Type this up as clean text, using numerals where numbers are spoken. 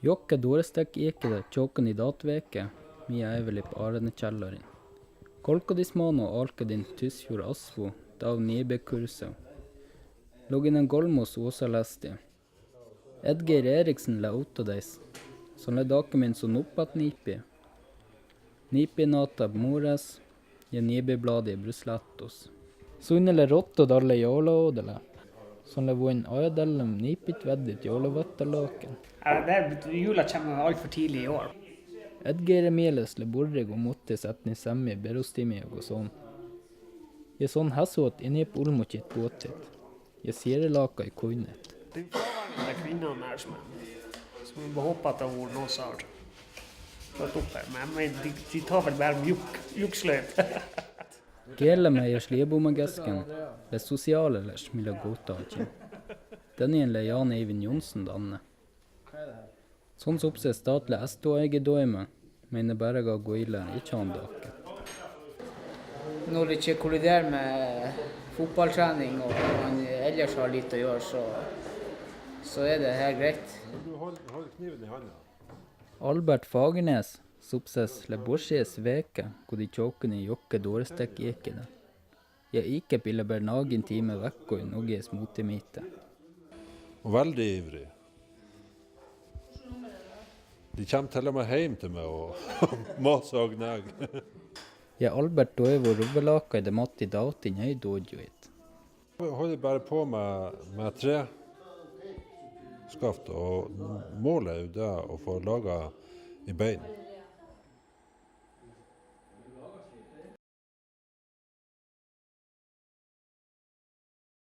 Jokke dårestek ikede tjåken I datveke, mia eveli på arenekjellarin. Kolkodismano alkedin tysjur asvo, dav nibe kursau. Loginen golmos osa lesti. Edgeir Eriksen le autodeis, som le dakemin så noppat nipi. Nipi nata mores, ja nibi bladi bruslettos. Sunnele rotto dalle jola odele, som le voin ajadelem nipit veddit jolovøtterlåken. Jula kommer alt for tidlig I år. Edgeir Emiles le borreg og motte setni semmi berostimi og sånn. Je sånn hæsåt inni på olmokit båtit. Je sierelaka I koinet. Det fråvarande kvinnan här som har hoppat av ord någon sort. Gått upp här, men de tar väl bara mjukslöp. Gele meg I sliebomagesken, le sosiale les mila gota ikke. Denne le Jan Eivind Jonsen danne. Sånn soppse statlig estoeige døyme, mener bare ga goile ikke han dake. Når det ikke kolliderer med fotballtrening og man ellers har litt å gjøre, så det helt greit. Du holder kniven I handa. Albert Fagernes, soppses le borsies veke, hvor de tjåkene jokke dårestek ikke det. Jeg ikke pille bare nagin time vekko I noges motimite. Og veldig ivrig. De kommer til og med hjem til meg og maser og gnag. Jeg Albert døyvo rubbelaka I det matti dautin jeg dodjoit. Jeg holder bare på med tre skaft, og målet jo det å få laget I bein.